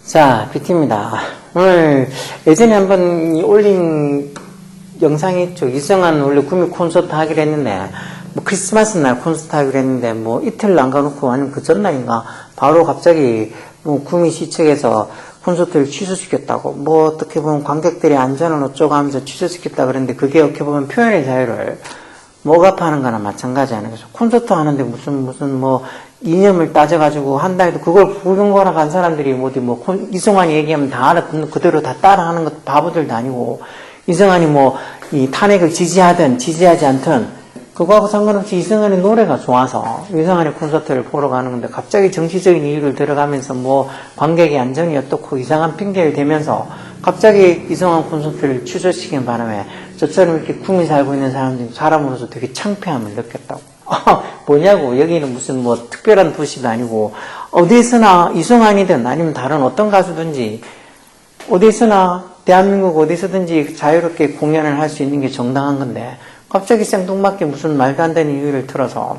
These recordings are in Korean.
자, 뷰티입니다. 오늘 예전에 한번 올린 영상이 있죠. 이승환 원래 구미 콘서트 하기로 했는데, 뭐 크리스마스 날 콘서트 하기로 했는데, 뭐 이틀 안 가놓고 아니면 그 전날인가 바로 갑자기 뭐 구미시 측에서 콘서트를 취소시켰다고, 뭐 어떻게 보면 관객들의 안전을 어쩌고 하면서 취소시켰다 그랬는데, 그게 어떻게 보면 표현의 자유를 억압하는 거나 마찬가지잖아요. 그래서 콘서트 하는데 무슨 뭐 이념을 따져가지고 한다해도 그걸 구경 거나 간 사람들이 어디 뭐 이승환이 얘기하면 다 알아듣는 그대로 다 따라하는 것도 바보들도 아니고, 이승환이 뭐 이 탄핵을 지지하든 지지하지 않든 그거하고 상관없이 이승환의 노래가 좋아서 이승환의 콘서트를 보러 가는 건데, 갑자기 정치적인 이유를 들어가면서 뭐 관객의 안전이 어떻고 이상한 핑계를 대면서 갑자기 이승환 콘서트를 취소시킨 바람에 저처럼 이렇게 구미 살고 있는 사람으로서 되게 창피함을 느꼈다고. 뭐냐고, 여기는 무슨 뭐 특별한 도시도 아니고 어디서나 이승환이든 아니면 다른 어떤 가수든지 어디서나 대한민국 어디서든지 자유롭게 공연을 할 수 있는 게 정당한 건데, 갑자기 생뚱맞게 무슨 말도 안 되는 이유를 들어서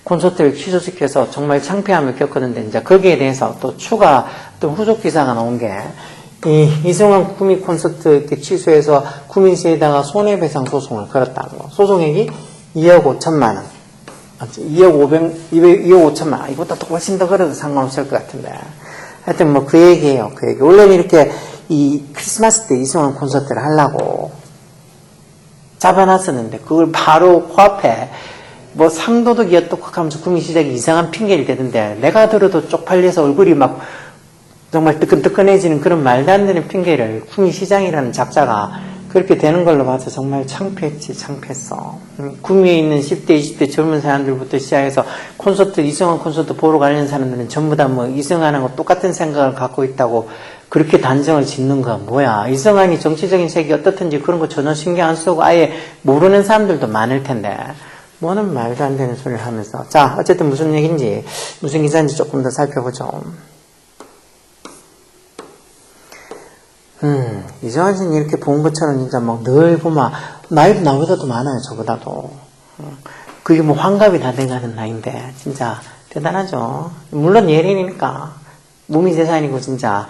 콘서트를 취소시켜서 정말 창피함을 겪었는데, 이제 거기에 대해서 또 추가 또 후속 기사가 나온 게, 이승환 구미 콘서트 이렇게 취소해서 구민시에다가 손해배상 소송을 걸었다는 거. 소송액이 2억 5천만 원. 2억 5천만 원. 이보다 더 훨씬 더 걸어도 상관없을 것 같은데. 하여튼 뭐 그 얘기예요. 그 얘기. 원래는 이렇게 이 크리스마스 때 이승환 콘서트를 하려고 잡아놨었는데, 그걸 바로 코앞에 뭐 상도덕이 어떻고 하면서 구미시장이 이상한 핑계를 대던데, 내가 들어도 쪽팔려서 얼굴이 막 정말 뜨끈뜨끈해지는 그런 말도 안 되는 핑계를 구미시장이라는 작자가 그렇게 되는 걸로 봐서 정말 창피했어. 구미에 있는 10대, 20대 젊은 사람들부터 시작해서 이승환 콘서트 보러 가려는 사람들은 전부 다 뭐 이승환하고 똑같은 생각을 갖고 있다고 그렇게 단정을 짓는 거야. 뭐야. 이승환이 정치적인 색이 어떻든지 그런 거 전혀 신경 안 쓰고 아예 모르는 사람들도 많을 텐데, 뭐는 말도 안 되는 소리를 하면서. 자, 어쨌든 무슨 얘기인지, 무슨 기사인지 조금 더 살펴보죠. 이승환 씨는 이렇게 본 것처럼 진짜 막 늘 보면, 나이도 나보다도 많아요, 저보다도. 그게 뭐 환갑이 다 돼가는 나이인데, 진짜 대단하죠. 물론 예린이니까, 몸이 재산이고, 진짜,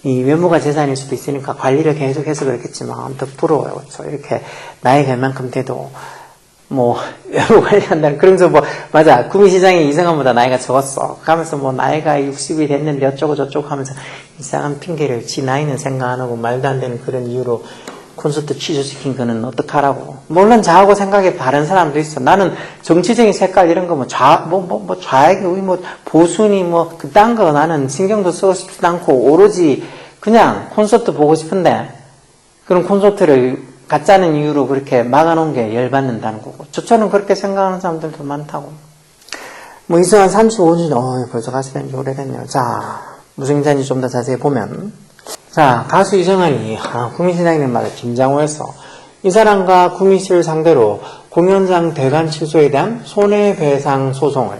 이 외모가 재산일 수도 있으니까 관리를 계속해서 그렇겠지만, 더 부러워요. 그렇죠? 이렇게 나이가 얼만큼 돼도, 뭐, 외모 관리한다는, 그러면서 뭐, 맞아. 구미시장이 이승환보다 나이가 적었어. 하면서 뭐, 나이가 60이 됐는데 어쩌고 저쩌고 하면서 이상한 핑계를 지 나이는 생각 안 하고 말도 안 되는 그런 이유로 콘서트 취소시킨 거는 어떡하라고. 물론 저하고 생각이 다른 사람도 있어. 나는 정치적인 색깔 이런 거 좌익이, 보수니 그딴 거 나는 신경도 쓰고 싶지도 않고 오로지 그냥 콘서트 보고 싶은데, 그런 콘서트를 가짜는 이유로 그렇게 막아놓은 게 열받는다는 거고. 저처럼 그렇게 생각하는 사람들도 많다고. 뭐 이승환 35년, 벌써 가수 된 지 오래됐네요. 자, 무슨 기사인지 좀 더 자세히 보면, 자, 가수 이승환이 구미시장님 말에 김장호에서 이 사람과 구미시를 상대로 공연장 대관 취소에 대한 손해배상 소송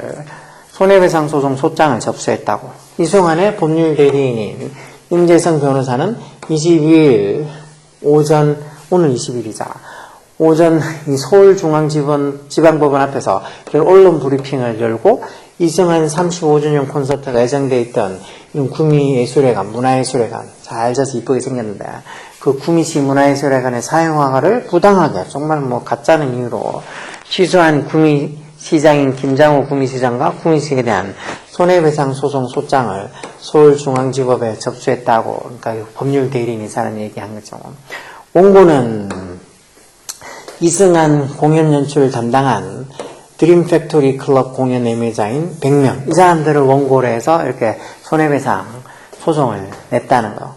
소장을 접수했다고. 이승환의 법률 대리인인 임재성 변호사는 22일 오늘 20일이자 오전 이 서울중앙지방법원 앞에서 언론 브리핑을 열고, 이승환 35주년 콘서트가 예정되어 있던 구미예술회관, 문화예술회관, 잘 져서 이쁘게 생겼는데, 그 구미시 문화예술회관의 사용허가를 부당하게, 정말 뭐 가짜는 이유로 취소한 구미시장인 김장호 구미시장과 구미시에 대한 손해배상 소송 소장을 서울중앙지법에 접수했다고. 그러니까 법률 대리인이 사는 얘기한 거죠. 원고는 이승환 공연 연출을 담당한 드림팩토리 클럽 공연 예매자인 100명, 이 사람들을 원고로 해서 이렇게 손해배상 소송을 냈다는 거.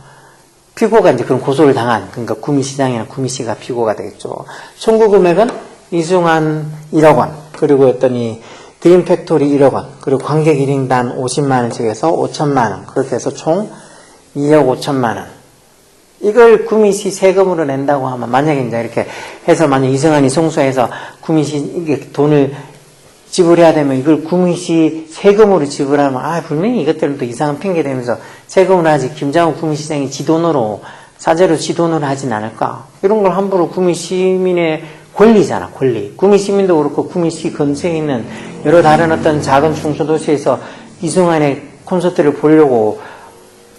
피고가 이제 그런 고소를 당한, 그러니까 구미시장이나 구미시가 피고가 되겠죠. 청구 금액은 이승환 1억 원, 그리고 했더니 드림팩토리 1억 원, 그리고 관객 1인당 50만 원씩해서 5천만 원, 그렇게 해서 총 2억 5천만 원. 이걸 구미시 세금으로 낸다고 하면, 만약에 이제 이렇게 해서 만약 이승환이 송수해서 구미시 이게 돈을 지불해야 되면 이걸 구미시 세금으로 지불하면, 분명히 이것들은 또 이상한 핑계 대면서 세금을 하지, 김장호 구미시장이 사제로 지 돈으로 하진 않을까. 이런 걸 함부로 구미시민의 권리잖아, 권리. 구미시민도 그렇고 구미시 근처에 있는 여러 다른 어떤 작은 중소도시에서 이승환의 콘서트를 보려고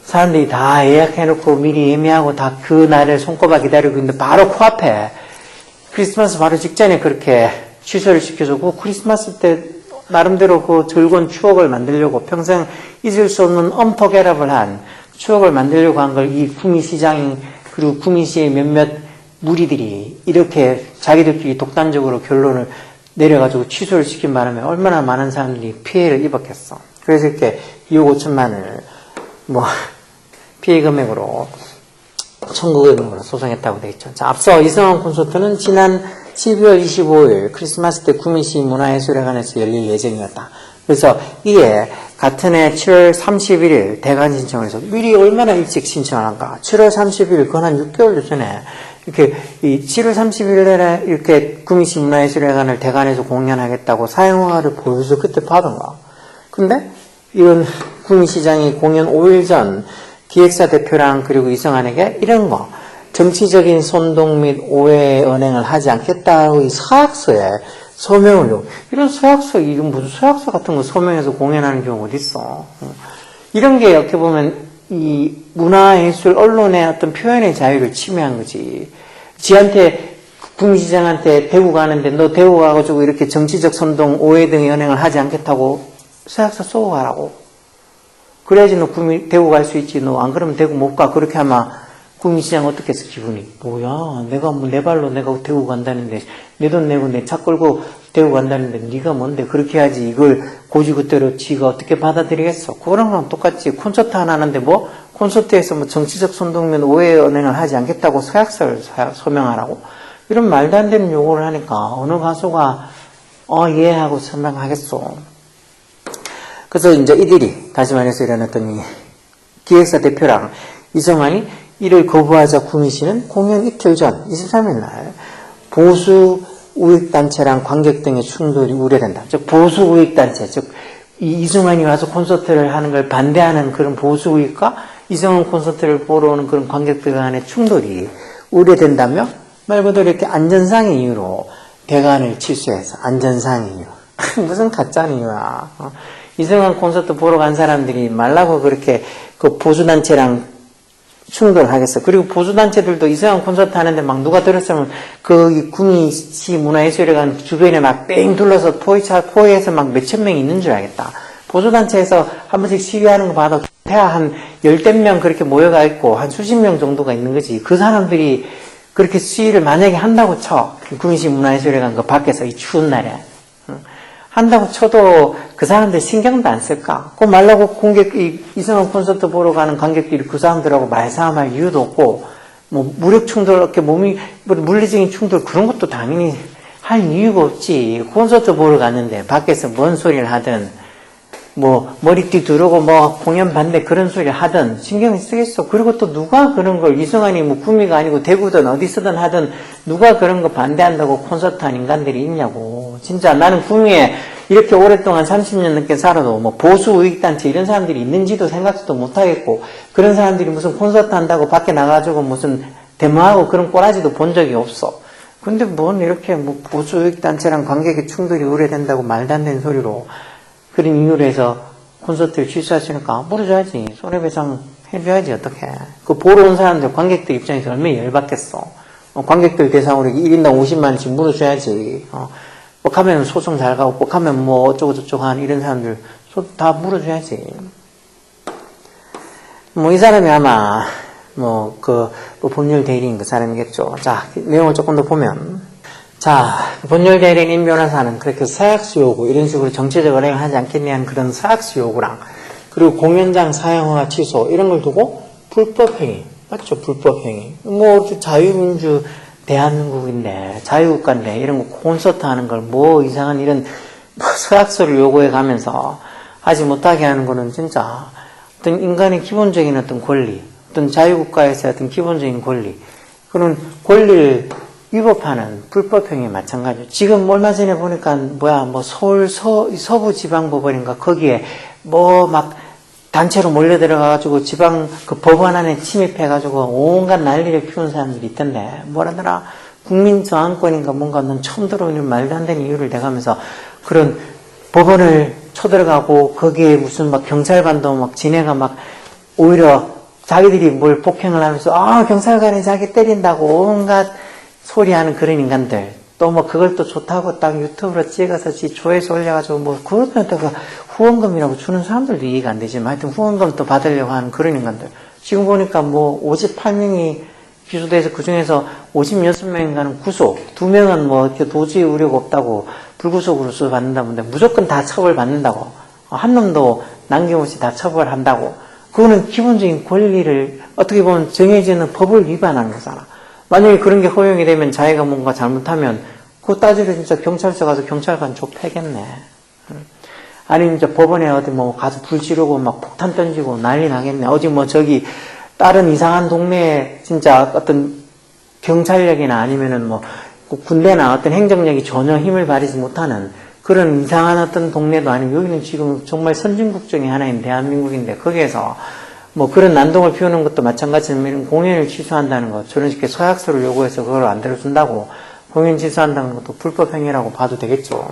사람들이 다 예약해놓고 미리 예매하고 다 그 날을 손꼽아 기다리고 있는데 바로 코앞에 크리스마스 바로 직전에 그렇게 취소를 시켜주고 크리스마스 때 나름대로 그 즐거운 추억을 만들려고 평생 잊을 수 없는 언포게러블한 추억을 만들려고 한 걸 이 구미시장 그리고 구미시의 몇몇 무리들이 이렇게 자기들끼리 독단적으로 결론을 내려가지고 취소를 시킨 바람에 얼마나 많은 사람들이 피해를 입었겠어. 그래서 이렇게 2억 5천만을 피해 금액으로 청구금액으로 소송했다고 되어 있죠. 자, 앞서 이승환 콘서트는 지난 12월 25일 크리스마스 때 구미시 문화예술회관에서 열릴 예정이었다. 그래서 이에 같은 해 7월 31일 대관 신청을 해서 미리 얼마나 일찍 신청을 한가. 7월 30일 그건 한 6개월 전에 이렇게 이 7월 30일에 이렇게 구미시 문화예술회관을 대관해서 공연하겠다고 사용허가를 보여서 그때 받은가. 근데 이런 구미시장이 공연 5일 전 기획사 대표랑 그리고 이성환에게 이런 거 정치적인 선동 및 오해 언행을 하지 않겠다고 이 서약서에 서명을 요. 이런 서약서, 이건 무슨 서약서 같은 거 서명해서 공연하는 경우가 어딨어. 이런 게 어떻게 보면 이 문화예술 언론의 어떤 표현의 자유를 침해한 거지. 지한테 구미시장한테 대구 가는데 너 대구 가가지고 이렇게 정치적 선동 오해 등의 언행을 하지 않겠다고 서약서 쓰고 가라고. 그래야지 너 대구 갈 수 있지. 너 안 그러면 대구 못 가. 그렇게 하면 구미시장 어떻게 했어, 기분이? 뭐야, 내가 내 발로 내가 대구 간다는데, 내 돈 내고 내 차 끌고 대구 간다는데, 네가 뭔데 그렇게 해야지. 이걸 고지그대로 지가 어떻게 받아들이겠어? 그런 거랑 똑같지. 콘서트 하나 하는데 콘서트에서 정치적 선동면 오해 언행을 하지 않겠다고 서약서를 서명하라고? 이런 말도 안 되는 요구를 하니까 어느 가수가 예 하고 서명하겠소. 그래서 이제 이들이 다시 말해서 일어났던 이 기획사 대표랑 이성환이 이를 거부하자 구미시는 공연 이틀 전 23일 날 보수 우익단체랑 관객 등의 충돌이 우려된다. 즉 보수 우익단체, 즉 이승환이 와서 콘서트를 하는 걸 반대하는 그런 보수 우익과 이승환 콘서트를 보러 오는 그런 관객들 간의 충돌이 우려된다며 말 그대로 이렇게 안전상의 이유로 대관을 취소해서 안전상의 이유. 무슨 가짜 이유야. 이승환 콘서트 보러 간 사람들이 말라고 그렇게 그 보수단체랑 충돌하겠어. 그리고 보수단체들도 이승환 콘서트 하는데 막 누가 들었으면 그 구미시 문화예술회관 주변에 막 뺑 둘러서 포위해서 막 몇천 명이 있는 줄 알겠다. 보수단체에서 한 번씩 시위하는 거 봐도 한 열댓 명 그렇게 모여가 있고 한 수십 명 정도가 있는 거지. 그 사람들이 그렇게 시위를 만약에 한다고 쳐. 구미시 문화예술회관 그 밖에서 이 추운 날에. 한다고 쳐도 그 사람들 신경도 안 쓸까? 그 말라고 이승환 콘서트 보러 가는 관객들이 그 사람들하고 말싸움할 이유도 없고, 무력 충돌, 이렇게 물리적인 충돌 그런 것도 당연히 할 이유가 없지. 콘서트 보러 갔는데 밖에서 뭔 소리를 하든, 머리띠 두르고 공연 반대 그런 소리 하든 신경이 쓰겠어. 그리고 또 누가 그런 걸 이승환이 구미가 아니고 대구든 어디서든 하든 누가 그런 거 반대한다고 콘서트 한 인간들이 있냐고. 진짜 나는 구미에 이렇게 오랫동안 30년 넘게 살아도 보수 우익단체 이런 사람들이 있는지도 생각도 못하겠고 그런 사람들이 무슨 콘서트 한다고 밖에 나가지고 무슨 데모하고 그런 꼬라지도 본 적이 없어. 근데 이렇게 보수 우익단체랑 관객의 충돌이 우려된다고 말도 안 되는 소리로 그런 이유로 해서 콘서트를 취소하시니까 물어줘야지. 손해배상 해줘야지. 어떡해. 그 보러 온 사람들 관객들 입장에서 얼마나 열받겠어. 관객들 대상으로 1인당 50만원씩 물어줘야지. 꼭 하면 소송 잘 가고 꼭 하면 어쩌고저쩌고 하는 이런 사람들 다 물어줘야지. 이 사람이 아마 법률 대리인 그 사람이겠죠. 자, 내용을 조금 더 보면 자, 법률 대리인 변호사는 그렇게 서약수 요구 이런 식으로 정치적 언행을 하지 않겠냐는 그런 서약수 요구랑 그리고 공연장 사용허가 취소 이런 걸 두고 불법행위 맞죠? 불법행위 자유민주 대한민국인데 자유국가인데 이런 거 콘서트 하는 걸 이상한 이런 서약서를 요구해 가면서 하지 못하게 하는 거는 진짜 어떤 인간의 기본적인 어떤 권리 어떤 자유국가에서의 어떤 기본적인 권리 그런 권리를 위법하는 불법행위에 마찬가지죠. 지금 얼마 전에 보니까 서울 서부지방법원인가 거기에 단체로 몰려들어가가지고 지방 그 법원 안에 침입해가지고 온갖 난리를 피운 사람들이 있던데 뭐라더라 국민저항권인가 뭔가 넌 처음 들어오는 말도 안 되는 이유를 대가면서 그런 법원을 쳐들어가고 거기에 무슨 경찰관도 지네가 오히려 자기들이 뭘 폭행을 하면서 경찰관이 자기 때린다고 온갖 소리하는 그런 인간들, 또 뭐 그걸 또 좋다고 딱 유튜브로 찍어서 조회수 올려가지고 뭐 그것도 후원금이라고 주는 사람들도 이해가 안 되지만 하여튼 후원금 또 받으려고 하는 그런 인간들. 지금 보니까 뭐 58명이 기소돼서 그 중에서 56명인가는 구속, 2명은 뭐 이렇게 도저히 우려가 없다고 불구속으로 수사받는다는데 무조건 다 처벌받는다고, 한 놈도 남김없이 다 처벌한다고. 그거는 기본적인 권리를 어떻게 보면 정해지는 법을 위반하는 거잖아. 만약에 그런 게 허용이 되면 자기가 뭔가 잘못하면 그거 따지러 진짜 경찰서 가서 경찰관 족 패겠네. 아니면 이제 법원에 어디 뭐 가서 불 지르고 막 폭탄 던지고 난리 나겠네. 어디 뭐 저기 다른 이상한 동네에 진짜 어떤 경찰력이나 아니면은 뭐 군대나 어떤 행정력이 전혀 힘을 발휘하지 못하는 그런 이상한 어떤 동네도 아니고, 여기는 지금 정말 선진국 중에 하나인 대한민국인데 거기에서 뭐 그런 난동을 피우는 것도 마찬가지로 이런 공연을 취소한다는 것, 저런 식의 서약서를 요구해서 그걸 안 들어준다고 공연 취소한다는 것도 불법행위라고 봐도 되겠죠.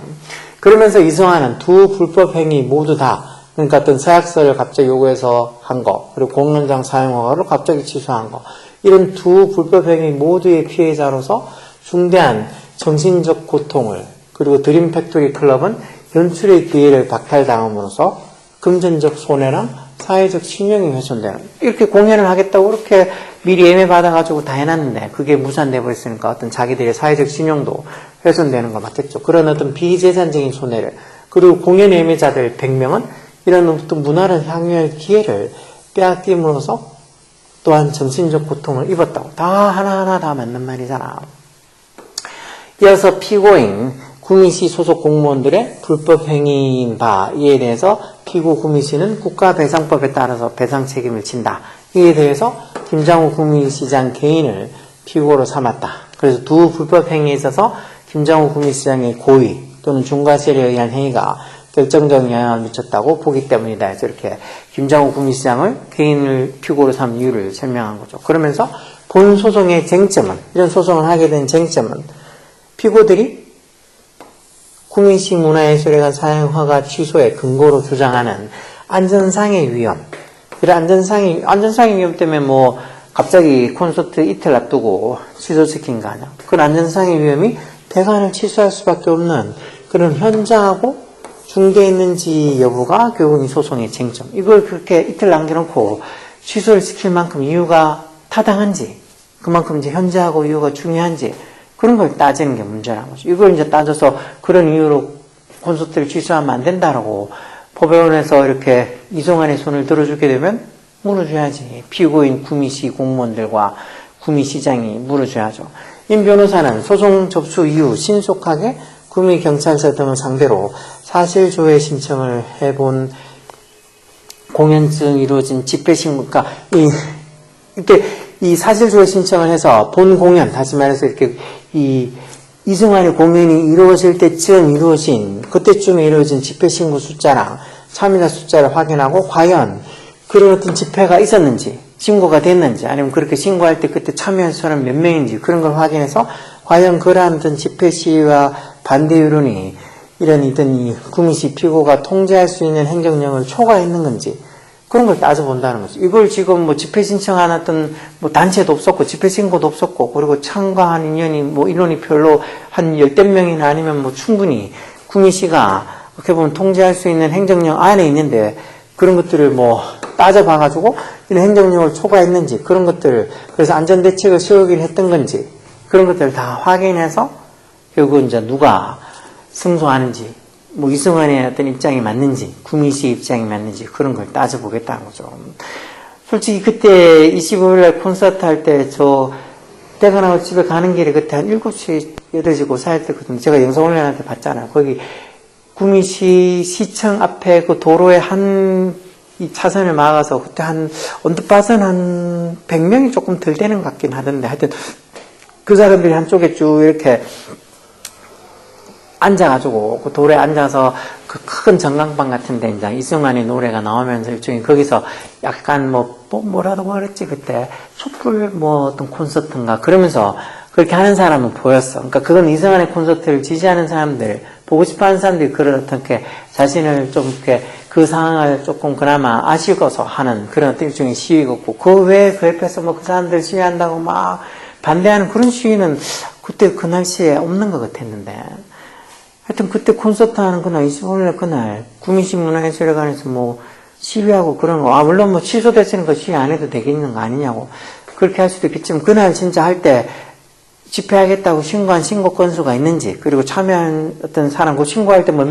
그러면서 이승환은 두 불법행위 모두 다, 그러니까 어떤 서약서를 갑자기 요구해서 한 거, 그리고 공연장 사용 허가를 갑자기 취소한 거, 이런 두 불법행위 모두의 피해자로서 중대한 정신적 고통을, 그리고 드림 팩토리 클럽은 연출의 기회를 박탈당함으로써 금전적 손해랑 사회적 신용이 훼손되는, 이렇게 공연을 하겠다고 그렇게 미리 예매 받아가지고 다 해놨는데 그게 무산돼 버렸으니까 어떤 자기들의 사회적 신용도 훼손되는 거 맞겠죠. 그런 어떤 비재산적인 손해를, 그리고 공연 예매자들 100명은 이런 어떤 문화를 향유할 기회를 빼앗김으로써 또한 정신적 고통을 입었다고. 다 하나하나 다 맞는 말이잖아. 이어서 피고인 구미시 소속 공무원들의 불법 행위인 바, 이에 대해서 피고 구미시는 국가배상법에 따라서 배상 책임을 진다. 이에 대해서 김장우 구미시장 개인을 피고로 삼았다. 그래서 두 불법 행위에 있어서 김장우 구미시장의 고의 또는 중과실에 의한 행위가 결정적인 영향을 미쳤다고 보기 때문이다 해서 이렇게 김장우 구미시장을 개인을 피고로 삼은 이유를 설명한 거죠. 그러면서 본 소송의 쟁점은, 이런 소송을 하게 된 쟁점은 피고들이 구미시 문화예술회관 사용허가 취소의 근거로 주장하는 안전상의 위험. 이런 안전상의 위험 때문에 뭐 갑자기 콘서트 이틀 놔두고 취소시킨 거 아니야. 그런 안전상의 위험이 대관을 취소할 수밖에 없는 그런 현저하고 중대에 있는지 여부가 결국 이 소송의 쟁점. 이걸 그렇게 이틀 남겨놓고 취소를 시킬 만큼 이유가 타당한지, 그만큼 이제 현저하고 이유가 중요한지, 그런 걸 따지는 게 문제라는 거죠. 이걸 이제 따져서 그런 이유로 콘서트를 취소하면 안 된다라고 법원에서 이렇게 이승환의 손을 들어주게 되면 물어줘야지. 피고인 구미시 공무원들과 구미시장이 물어줘야죠. 임 변호사는 소송 접수 이후 신속하게 구미경찰서 등을 상대로 사실조회 신청을 해본 공연 중 이루어진 집회신고, 그러니까 이 사실조회 신청을 해서 본 공연, 다시 말해서 이렇게 이승환의 공연이 이루어질 때쯤 그때쯤에 이루어진 집회신고 숫자랑 참여자 숫자를 확인하고 과연 그런 어떤 집회가 있었는지, 신고가 됐는지, 아니면 그렇게 신고할 때 그때 참여한 사람 몇 명인지 그런 걸 확인해서 과연 그러한 어떤 집회 시위와 반대 여론이 이런 이 구미시 피고가 통제할 수 있는 행정력을 초과했는 건지, 그런 걸 따져본다는 거죠. 이걸 지금 뭐 집회 신청한 어떤 뭐 단체도 없었고 집회 신고도 없었고, 그리고 참가한 인원이 별로 한 10대 명이나 아니면 뭐 충분히 구미시가 어떻게 보면 통제할 수 있는 행정력 안에 있는데, 그런 것들을 뭐 따져봐가지고 이런 행정력을 초과했는지, 그런 것들을, 그래서 안전대책을 세우기를 했던 건지, 그런 것들을 다 확인해서 결국 이제 누가 승소하는지, 뭐 이승환의 어떤 입장이 맞는지, 구미시 입장이 맞는지, 그런 걸 따져보겠다는 거죠. 솔직히 그때 25일날 콘서트 할 때 퇴근하고 집에 가는 길에 그때 한 7시, 8시 그 사이 때거든요. 제가 영상 올려놨는데 봤잖아요. 거기 구미시 시청 앞에 그 도로에 이 차선을 막아서 그때 언뜻 봐서는 한 100명이 조금 덜 되는 것 같긴 하던데, 하여튼 그 사람들이 한쪽에 쭉 이렇게 앉아가지고 그 돌에 앉아서 그 큰 전광판 같은데 이제 이승환의 노래가 나오면서 일종의 거기서 약간 뭐라고 그랬지 그때 촛불 어떤 콘서트인가 그러면서 그렇게 하는 사람은 보였어. 그러니까 그건 이승환의 콘서트를 지지하는 사람들 보고 싶어 하는 사람들이 그런 어떻게 자신을 좀 이렇게 그 상황을 조금 그나마 아쉬워서 하는 그런 어떤 일종의 시위였고, 그 외에 그 옆에서 뭐 그 사람들 시위한다고 막 반대하는 그런 시위는 그때 그 날씨에 없는 것 같았는데, 하여튼 그때 콘서트 하는 그날 25일 그날 구미시 문화예술회관에서 뭐 시위하고 그런 거, 물론 뭐 취소됐으니까 시위 안 해도 되겠는 거 아니냐고 그렇게 할 수도 있겠지만, 그날 진짜 할 때 집회하겠다고 신고한 신고 건수가 있는지, 그리고 참여한 어떤 사람, 그 신고할 때 뭐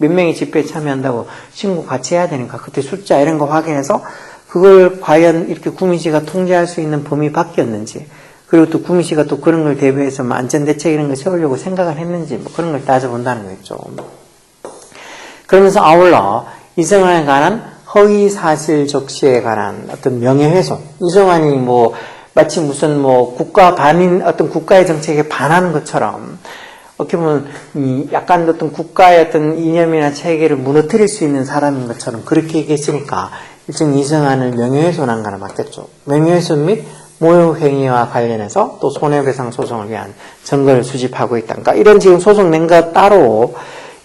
몇 명이 집회에 참여한다고 신고 같이 해야 되니까 그때 숫자 이런 거 확인해서 그걸 과연 이렇게 구미시가 통제할 수 있는 범위 밖이었는지, 그리고 또 구미시가 또 그런 걸 대비해서 뭐 안전대책 이런 걸 세우려고 생각을 했는지, 뭐 그런 걸 따져본다는 거겠죠. 그러면서 아울러 이승환에 관한 허위사실 적시에 관한 어떤 명예훼손, 이승환이 뭐 마치 무슨 뭐 국가 반인, 어떤 국가의 정책에 반하는 것처럼 어떻게 보면 약간 어떤 국가의 어떤 이념이나 체계를 무너뜨릴 수 있는 사람인 것처럼 그렇게 얘기했으니까 일종 이승환을 명예훼손한 거나 맞겠죠. 명예훼손 및 모욕행위와 관련해서 또 손해배상 소송을 위한 증거를 수집하고 있다. 그러니까 이런 지금 소송 낸 거 따로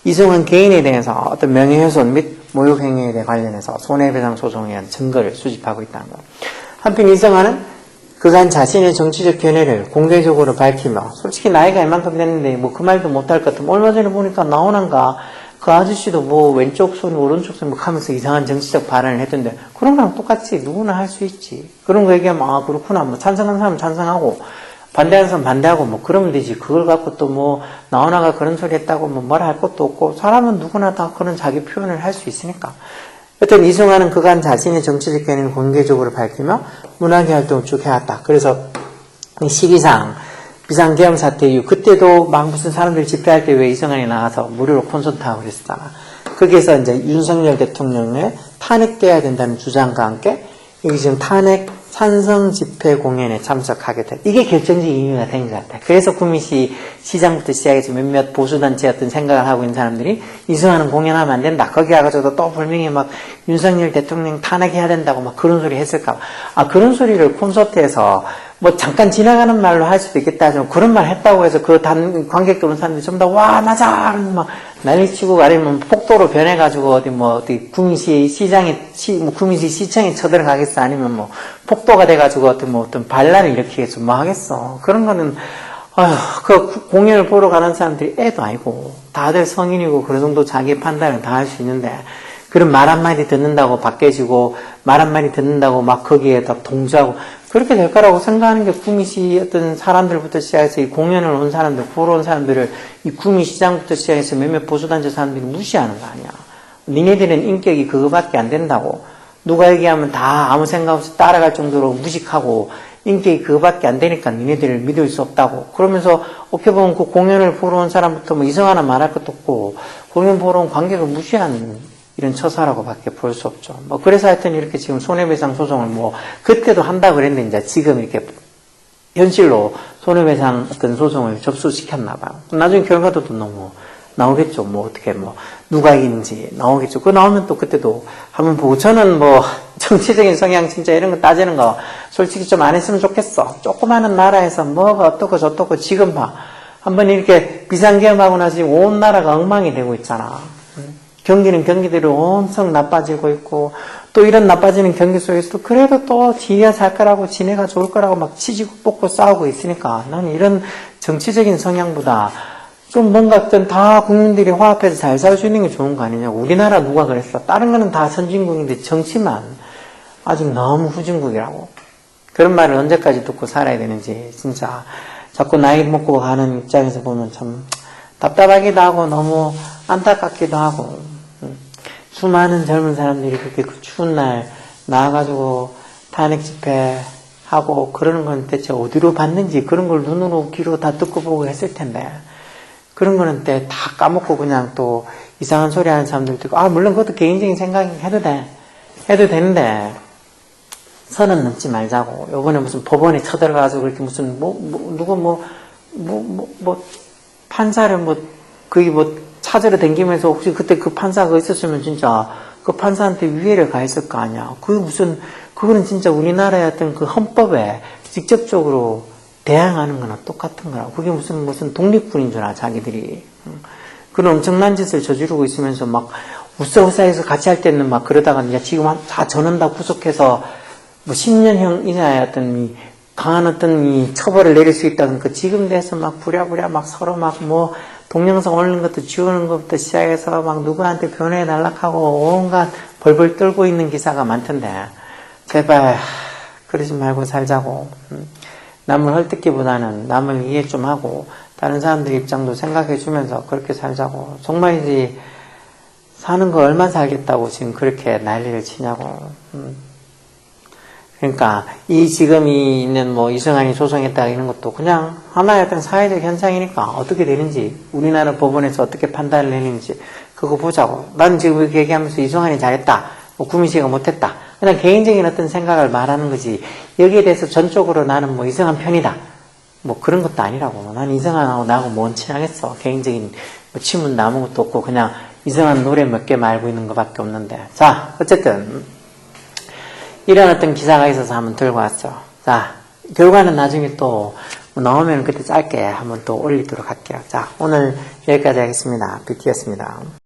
이승환 개인에 대해서 어떤 명예훼손 및 모욕행위에 대해 관련해서 손해배상 소송에 의한 증거를 수집하고 있다는 것. 한편 이승환은 그간 자신의 정치적 견해를 공개적으로 밝히며, 솔직히 나이가 이만큼 됐는데 뭐 그 말도 못할 것 같으면, 얼마 전에 보니까 나오는가 그 아저씨도 뭐 왼쪽 손 오른쪽 손 뭐 하면서 이상한 정치적 발언을 했던데, 그런 거랑 똑같이 누구나 할 수 있지. 그런 거 얘기하면 아 그렇구나, 뭐 찬성하는 사람 찬성하고 반대하는 사람 반대하고 뭐 그러면 되지. 그걸 갖고 또 뭐 나오나가 그런 소리 했다고 뭐 뭐라 할 것도 없고, 사람은 누구나 다 그런 자기 표현을 할 수 있으니까. 여튼 이승환은 그간 자신의 정치적 견해를 공개적으로 밝히며 문화계 활동을 쭉 해왔다. 그래서 시기상 비상계엄 사태 이후, 그때도 막 무슨 사람들 집회할 때 왜 이승환이 나가서 무료로 콘서트하고 그랬었잖아. 거기에서 이제 윤석열 대통령의 탄핵돼야 된다는 주장과 함께 여기 지금 탄핵 찬성 집회 공연에 참석하게 된, 이게 결정적 의미가 된 것 같아. 그래서 구미시 시장부터 시작해서 몇몇 보수단체 어떤 생각을 하고 있는 사람들이 이승환은 공연하면 안 된다. 거기 가가지고 또 분명히 막 윤석열 대통령 탄핵해야 된다고 막 그런 소리 했을까 봐. 그런 소리를 콘서트에서 뭐 잠깐 지나가는 말로 할 수도 있겠다. 좀 그런 말 했다고 해서 그 관객들 온 사람들이 전부 다 와 맞아 막 난리치고, 아니면 폭도로 변해가지고 어디 구미시 시장에 뭐 구미시 시청에 쳐들어가겠어, 아니면 뭐 폭도가 돼가지고 어떤 반란을 일으키겠어, 뭐 하겠어. 그런 거는 그 공연을 보러 가는 사람들이 애도 아니고 다들 성인이고 그런 정도 자기 판단을 다 할 수 있는데, 그런 말 한마디 듣는다고 바뀌어지고 말 한마디 듣는다고 막 거기에다 동조하고 그렇게 될 거라고 생각하는 게, 구미시 어떤 사람들부터 시작해서 이 공연을 온 사람들, 보러 온 사람들을 이 구미시장부터 시작해서 몇몇 보수단체 사람들이 무시하는 거 아니야. 니네들은 인격이 그거밖에 안 된다고. 누가 얘기하면 다 아무 생각 없이 따라갈 정도로 무식하고 인격이 그거밖에 안 되니까 니네들을 믿을 수 없다고. 그러면서 어떻게 보면 그 공연을 보러 온 사람부터 뭐 이성 하나 말할 것도 없고, 공연 보러 온 관객을 무시하는 이런 처사라고 밖에 볼 수 없죠. 뭐 그래서 하여튼 이렇게 지금 손해배상 소송을 뭐 그때도 한다고 그랬는데 이제 지금 이렇게 현실로 손해배상 어떤 소송을 접수시켰나 봐요. 나중에 결과도 또 너무 나오겠죠. 뭐 어떻게 뭐 누가 이기는지 나오겠죠. 그거 나오면 또 그때도 한번 보고, 저는 뭐 정치적인 성향 진짜 이런 거 따지는 거 솔직히 좀 안 했으면 좋겠어. 조그마한 나라에서 뭐가 어떻고 저떻고, 지금 봐. 한번 이렇게 비상계엄하고 나서 지금 온 나라가 엉망이 되고 있잖아. 경기는 경기대로 엄청 나빠지고 있고, 또 이런 나빠지는 경기 속에서도 그래도 또 지가 살 거라고, 지네가 좋을 거라고 막 치지고 뽑고 싸우고 있으니까, 나는 이런 정치적인 성향보다 좀 뭔가 어떤 다 국민들이 화합해서 잘 살 수 있는 게 좋은 거 아니냐고. 우리나라 누가 그랬어? 다른 거는 다 선진국인데 정치만 아직 너무 후진국이라고. 그런 말을 언제까지 듣고 살아야 되는지 진짜 자꾸 나이 먹고 가는 입장에서 보면 참 답답하기도 하고 너무 안타깝기도 하고. 수많은 젊은 사람들이 그렇게 그 추운 날 나와가지고 탄핵 집회하고 그러는 건 대체 어디로 봤는지, 그런 걸 눈으로 귀로 다 듣고 보고 했을 텐데, 그런 거는 때 다 까먹고 그냥 또 이상한 소리 하는 사람들도 있고, 물론 그것도 개인적인 생각이 해도 되는데 선은 넘지 말자고. 요번에 무슨 법원에 쳐들어가서 그렇게 무슨 누구 판사를 거기 찾으러 댕기면서, 혹시 그때 그 판사가 있었으면 진짜 그 판사한테 위해를 가했을 거 아니야. 그거는 진짜 우리나라의 어떤 그 헌법에 직접적으로 대항하는 거나 똑같은 거라고. 그게 무슨 독립군인 줄 알아, 자기들이. 그런 엄청난 짓을 저지르고 있으면서 막 우싸우싸해서 같이 할 때는 막 그러다가 이제 지금 다 저는 다 구속해서 뭐 10년형 이하의 어떤 이 강한 어떤 이 처벌을 내릴 수 있다는 그 지금 돼서 막 부랴부랴 막 서로 막 뭐 동영상 올리는 것도 지우는 것부터 시작해서 막 누구한테 변호해 달락하고 온갖 벌벌 떨고 있는 기사가 많던데 제발 그러지 말고 살자고. 남을 헐뜯기보다는 남을 이해 좀 하고 다른 사람들 입장도 생각해 주면서 그렇게 살자고. 정말이지 사는 거 얼마 살겠다고 지금 그렇게 난리를 치냐고. 그러니까 이 지금 있는 뭐 이승환이 소송했다 이런 것도 그냥 하나의 어떤 사회적 현상이니까 어떻게 되는지 우리나라 법원에서 어떻게 판단을 내리는지 그거 보자고. 난 지금 이렇게 얘기하면서 이승환이 잘했다, 뭐 구민씨가 못했다, 그냥 개인적인 어떤 생각을 말하는 거지 여기에 대해서 전적으로 나는 뭐 이승환 편이다 뭐 그런 것도 아니라고. 난 이승환하고 나하고 뭔 친하겠어. 개인적인 뭐 친분도 아무것도 없고 그냥 이승환 노래 몇 개 말고 있는 것밖에 없는데. 자, 어쨌든 이런 어떤 기사가 있어서 한번 들고 왔죠. 자, 결과는 나중에 또 나오면 그때 짧게 한번 또 올리도록 할게요. 자, 오늘 여기까지 하겠습니다. 뷰티였습니다.